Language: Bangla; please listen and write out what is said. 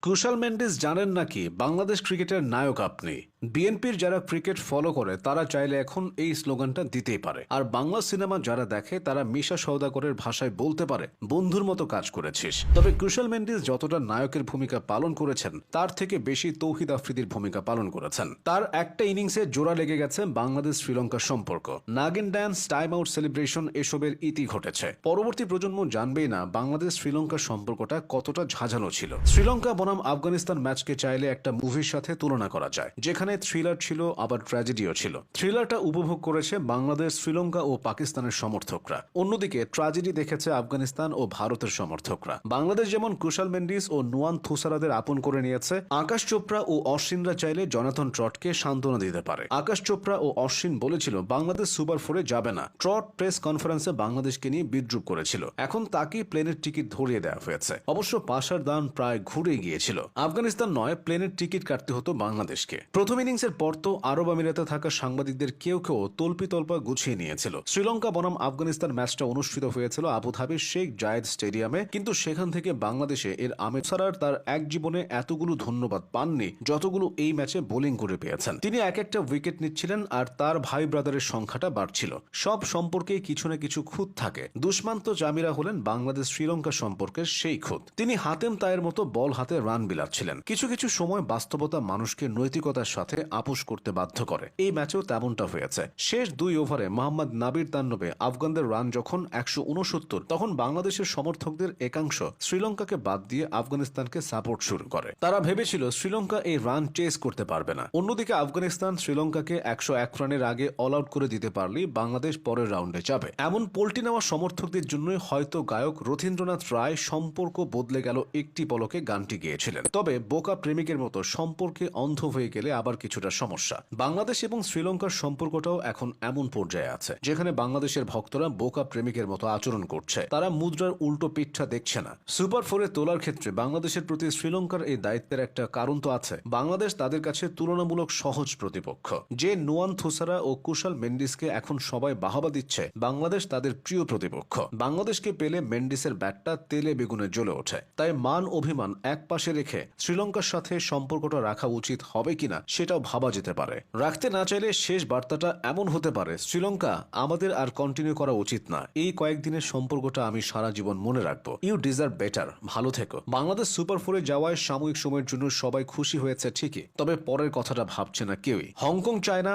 কুশাল মেন্ডিস জানেন নাকি বাংলাদেশ ক্রিকেটের নায়ক আপনি? বিএনপির যারা ক্রিকেট ফলো করে তারা চাইলে এখন এই স্লোগানটা দিতেই পারে। আর বাংলা সিনেমা যারা দেখে তারা মিশা সওদাগরের ভাষায় বলতে পারে, বন্ধুর মতো কাজ করেছিস। তবে কুশাল মেন্ডিস যতটা নায়কের ভূমিকা পালন করেছেন তার থেকে বেশি তৌহিদ আফ্রিদির ভূমিকা পালন করেছেন। তার একটা ইনিংসে জোড়া লেগে গেছে বাংলাদেশ শ্রীলঙ্কার সম্পর্ক। নাগিন ড্যান্স, টাইম আউট সেলিব্রেশন এসবের ইতি ঘটেছে। পরবর্তী প্রজন্ম জানবেই না বাংলাদেশ শ্রীলঙ্কার সম্পর্কটা কতটা ঝাঁঝালো ছিল। শ্রীলঙ্কা বনাম আফগানিস্তান ম্যাচকে চাইলে একটা মুভির সাথে তুলনা করা যায়, যেখানে থ্রিলার ছিল আবার ট্র্যাজেডিও ছিল। থ্রিলারটা উপভোগ করেছে বাংলাদেশ, শ্রীলঙ্কা ও পাকিস্তানের সমর্থকরা, অন্যদিকে ট্র্যাজেডি দেখেছে আফগানিস্তান ও ভারতের সমর্থকরা। বাংলাদেশ যেমন কুশাল মেন্ডিস ও নুয়ান থুসারাদের আপন করে নিয়েছে, আকাশ চোপড়া ও অশ্বিনরা চাইলে জনাথন ট্রটকে সান্ত্বনা দিতে পারে। আকাশ চোপড়া ও অশ্বিন বলেছিল বাংলাদেশ সুপার ফোরে যাবে না। ট্রট প্রেস কনফারেন্সে বাংলাদেশকে নিয়ে বিদ্রুপ করেছিল, এখন তাকেই প্লেনের টিকিট ধরিয়ে দেওয়া হয়েছে। অবশ্য পাশার দান প্রায় ঘুরে গিয়েছিল। আফগানিস্তান নয়, প্লেনের টিকিট কাটতে হতো বাংলাদেশকে। প্রথম ইনিংসের পর তো আরব আমিরাতে থাকা সাংবাদিকদের কেউ কেউ তল্পা গুছিয়ে নিয়েছিল। শ্রীলঙ্কা বনাম আফগানিস্তান ম্যাচটা অনুষ্ঠিত হয়েছিল আবুধাবির শেখ জায়েদ স্টেডিয়ামে, কিন্তু সেখান থেকে বাংলাদেশে এর আমির সারার তার এক জীবনে এতগুলো ধন্যবাদ পাননি যতগুলো এই ম্যাচে বোলিং করে পেয়েছেন। তিনি এক একটা উইকেট নিচ্ছিলেন আর তার ভাই ব্রাদারের সংখ্যাটা বাড়ছিল। সব সম্পর্কে কিছু না কিছু খুঁত থাকে। দুষ্মান্ত জামিরা হলেন বাংলাদেশ শ্রীলঙ্কা সম্পর্কের সেই খুঁত। তিনি হাতেম তায়ের মতো বল হাতে রান বিলাচ্ছিলেন। কিছু কিছু সময় বাস্তবতা মানুষকে নৈতিকতার সাথে আপোষ করতে বাধ্য করে। এই ম্যাচেও তেমনটা হয়েছে। শেষ 2 ওভারে মোহাম্মদ নাবির তান্নবে আফগানদের রান যখন 169, তখন বাংলাদেশের সমর্থকদের একাংশ শ্রীলঙ্কাকে বাদ দিয়ে আফগানিস্তানকে সাপোর্ট শুরু করে। তারা ভেবেছিল শ্রীলঙ্কা এই রান চেস করতে পারবে না। অন্যদিকে আফগানিস্তান শ্রীলঙ্কাকে 101 রানের আগে অল আউট করে দিতে পারলেই বাংলাদেশ পরের রাউন্ডে যাবে। এমন পোল্টি নেওয়া সমর্থকদের জন্যই হয়তো গায়ক রথীন্দ্রনাথ রায় সম্পর্ক বদলে গেল একটি পলকে গানটি গেয়েছিলেন। তবে বোকা প্রেমিকের মতো সম্পর্কে অন্ধ হয়ে গেলে আবার কিছুটা সমস্যা। বাংলাদেশ এবং শ্রীলঙ্কার সম্পর্কটাও এখন এমন পর্যায়ে আছে যেখানে বাংলাদেশের ভক্তরা বোকা প্রেমিকের মতো আচরণ করছে। তারা মুদ্রার উল্টো পিঠটা দেখছে না। সুপার ফোরে তোলার ক্ষেত্রে বাংলাদেশের প্রতি শ্রীলঙ্কার এই দায়িত্বের একটা কারণ তো আছে। বাংলাদেশ তাদের কাছে তুলনামূলক সহজ প্রতিপক্ষ। যে নুয়ান থুসারা ও কুশাল মেন্ডিসকে এখন সবাই বাহবা দিচ্ছে, বাংলাদেশ তাদের প্রিয় প্রতিপক্ষ। বাংলাদেশকে পেলে মেন্ডিসের ব্যাটটা তেলে বেগুনে জ্বলে ওঠে। তাই মান অভিমান এক পাশে রেখে শ্রীলঙ্কার সাথে সম্পর্কটা রাখা উচিত হবে কিনা সেটাও ভাবা যেতে পারে। রাখতে না চাইলে শেষ বার্তাটা এমন হতে পারে, শ্রীলঙ্কা, আমাদের আর কন্টিনিউ করা উচিত না। এই কয়েকদিনের সম্পর্কটা আমি সারা জীবন মনে রাখবো। ইউ ডিজার্ভ বেটার, ভালো থেকো। বাংলাদেশ সুপার ফোরে যাওয়ায় সাময়িক সময়ের জন্য সবাই খুশি হয়েছে ঠিকই, তবে পরের কথাটা ভাবছে না কেউই। হংকং চায় না